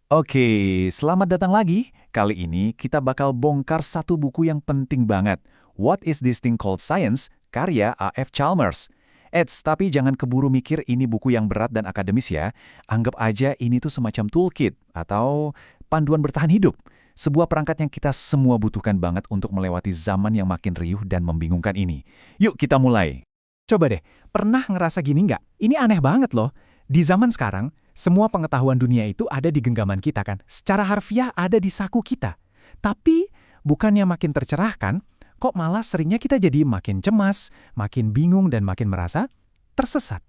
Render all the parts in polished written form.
Oke, selamat datang lagi. Kali ini kita bakal bongkar satu buku yang penting banget. What is this thing called science? Karya A.F. Chalmers. Tapi jangan keburu mikir ini buku yang berat dan akademis ya. Anggap aja ini tuh semacam toolkit atau panduan bertahan hidup. Sebuah perangkat yang kita semua butuhkan banget untuk melewati zaman yang makin riuh dan membingungkan ini. Yuk kita mulai. Coba deh, pernah ngerasa gini nggak? Ini aneh banget loh. Di zaman sekarang, semua pengetahuan dunia itu ada di genggaman kita kan. Secara harfiah ada di saku kita. Tapi, bukannya makin tercerahkan, kok malah seringnya kita jadi makin cemas, makin bingung dan makin merasa tersesat.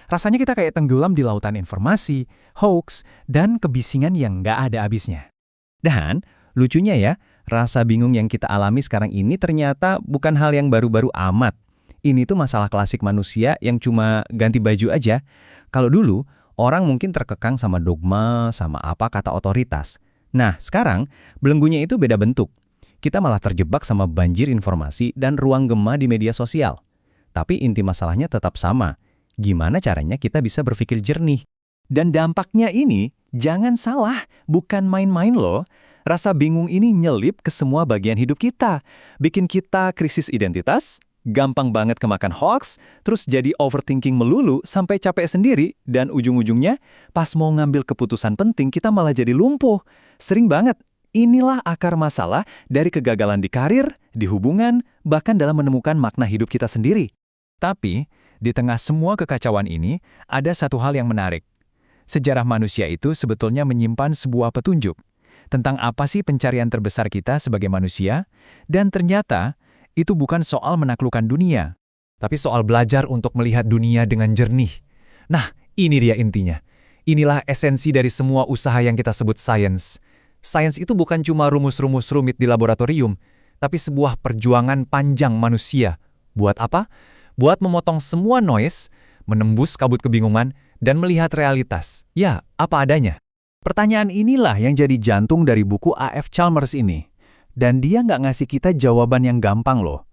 Rasanya kita kayak tenggelam di lautan informasi, hoax, dan kebisingan yang nggak ada habisnya. Dan, lucunya ya, rasa bingung yang kita alami sekarang ini ternyata bukan hal yang baru-baru amat. Ini tuh masalah klasik manusia yang cuma ganti baju aja. Kalau dulu, orang mungkin terkekang sama dogma, sama apa kata otoritas. Nah, sekarang, belenggunya itu beda bentuk. Kita malah terjebak sama banjir informasi dan ruang gema di media sosial. Tapi inti masalahnya tetap sama. Gimana caranya kita bisa berpikir jernih? Dan dampaknya ini, jangan salah, bukan main-main loh. Rasa bingung ini nyelip ke semua bagian hidup kita. Bikin kita krisis identitas, gampang banget kemakan hoax, terus jadi overthinking melulu sampai capek sendiri, dan ujung-ujungnya, pas mau ngambil keputusan penting, kita malah jadi lumpuh. Sering banget. Inilah akar masalah dari kegagalan di karir, di hubungan, bahkan dalam menemukan makna hidup kita sendiri. Tapi, di tengah semua kekacauan ini, ada satu hal yang menarik. Sejarah manusia itu sebetulnya menyimpan sebuah petunjuk tentang apa sih pencarian terbesar kita sebagai manusia, dan ternyata itu bukan soal menaklukkan dunia, tapi soal belajar untuk melihat dunia dengan jernih. Nah, ini dia intinya. Inilah esensi dari semua usaha yang kita sebut sains. Sains itu bukan cuma rumus-rumus rumit di laboratorium, tapi sebuah perjuangan panjang manusia. Buat apa? Buat memotong semua noise, menembus kabut kebingungan, dan melihat realitas. Ya, apa adanya. Pertanyaan inilah yang jadi jantung dari buku A.F. Chalmers ini. Dan dia nggak ngasih kita jawaban yang gampang loh.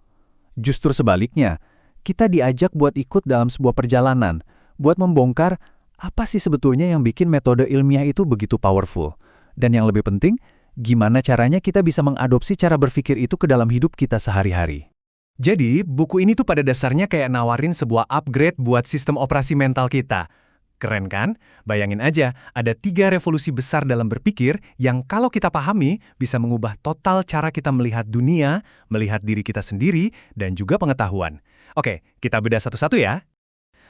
Justru sebaliknya, kita diajak buat ikut dalam sebuah perjalanan, buat membongkar apa sih sebetulnya yang bikin metode ilmiah itu begitu powerful. Dan yang lebih penting, gimana caranya kita bisa mengadopsi cara berpikir itu ke dalam hidup kita sehari-hari. Jadi, buku ini tuh pada dasarnya kayak nawarin sebuah upgrade buat sistem operasi mental kita. Keren kan? Bayangin aja, ada 3 revolusi besar dalam berpikir yang kalau kita pahami bisa mengubah total cara kita melihat dunia, melihat diri kita sendiri, dan juga pengetahuan. Oke, kita bedah satu-satu ya.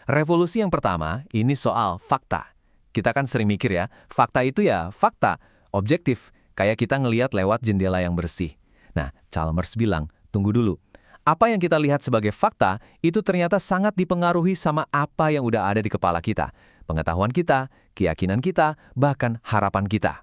Revolusi yang pertama, ini soal fakta. Kita kan sering mikir ya, fakta itu ya fakta, objektif, kayak kita ngelihat lewat jendela yang bersih. Nah, Chalmers bilang, tunggu dulu. Apa yang kita lihat sebagai fakta, itu ternyata sangat dipengaruhi sama apa yang udah ada di kepala kita. Pengetahuan kita, keyakinan kita, bahkan harapan kita.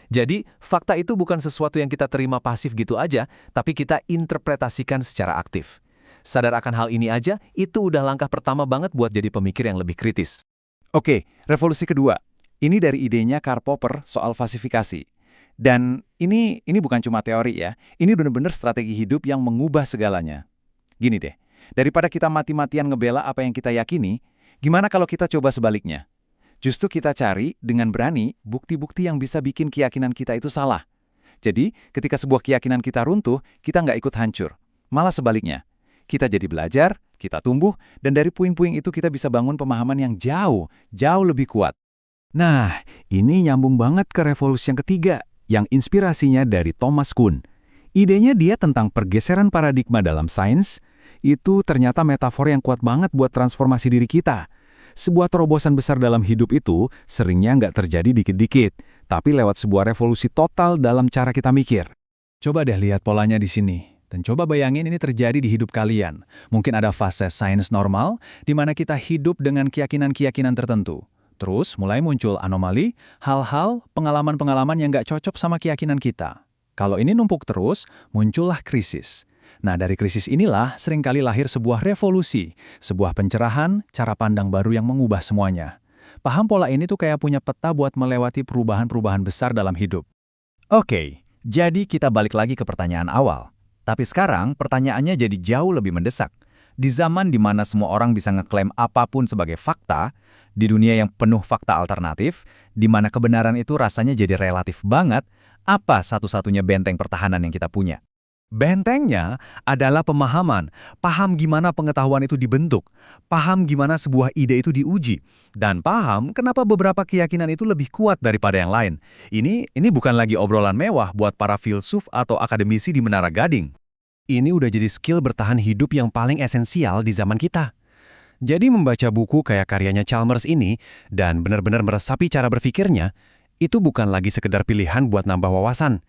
Jadi, fakta itu bukan sesuatu yang kita terima pasif gitu aja, tapi kita interpretasikan secara aktif. Sadar akan hal ini aja, itu udah langkah pertama banget buat jadi pemikir yang lebih kritis. Oke, revolusi kedua. Ini dari idenya Karl Popper soal falsifikasi. Dan ini bukan cuma teori ya, ini benar-benar strategi hidup yang mengubah segalanya. Gini deh, daripada kita mati-matian ngebela apa yang kita yakini, gimana kalau kita coba sebaliknya? Justru kita cari dengan berani bukti-bukti yang bisa bikin keyakinan kita itu salah. Jadi, ketika sebuah keyakinan kita runtuh, kita nggak ikut hancur. Malah sebaliknya, kita jadi belajar, kita tumbuh, dan dari puing-puing itu kita bisa bangun pemahaman yang jauh lebih kuat. Nah, ini nyambung banget ke revolusi yang ketiga, yang inspirasinya dari Thomas Kuhn. Idenya dia tentang pergeseran paradigma dalam sains, itu ternyata metafor yang kuat banget buat transformasi diri kita. Sebuah terobosan besar dalam hidup itu seringnya nggak terjadi dikit-dikit, tapi lewat sebuah revolusi total dalam cara kita mikir. Coba deh lihat polanya di sini, dan coba bayangin ini terjadi di hidup kalian. Mungkin ada fase sains normal, di mana kita hidup dengan keyakinan-keyakinan tertentu. Terus mulai muncul anomali, hal-hal, pengalaman-pengalaman yang nggak cocok sama keyakinan kita. Kalau ini numpuk terus, muncullah krisis. Nah, dari krisis inilah seringkali lahir sebuah revolusi, sebuah pencerahan, cara pandang baru yang mengubah semuanya. Paham pola ini tuh kayak punya peta buat melewati perubahan-perubahan besar dalam hidup. Oke, jadi kita balik lagi ke pertanyaan awal. Tapi sekarang pertanyaannya jadi jauh lebih mendesak. Di zaman di mana semua orang bisa ngeklaim apapun sebagai fakta, di dunia yang penuh fakta alternatif, di mana kebenaran itu rasanya jadi relatif banget, apa satu-satunya benteng pertahanan yang kita punya? Bentengnya adalah pemahaman, paham gimana pengetahuan itu dibentuk, paham gimana sebuah ide itu diuji, dan paham kenapa beberapa keyakinan itu lebih kuat daripada yang lain. Ini bukan lagi obrolan mewah buat para filsuf atau akademisi di Menara Gading. Ini udah jadi skill bertahan hidup yang paling esensial di zaman kita. Jadi membaca buku kayak karyanya Chalmers ini dan benar-benar meresapi cara berpikirnya, itu bukan lagi sekedar pilihan buat nambah wawasan.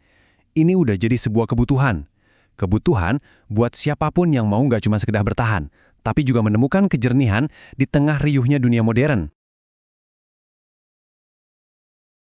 Ini udah jadi sebuah kebutuhan. Kebutuhan buat siapapun yang mau nggak cuma sekedar bertahan, tapi juga menemukan kejernihan di tengah riuhnya dunia modern.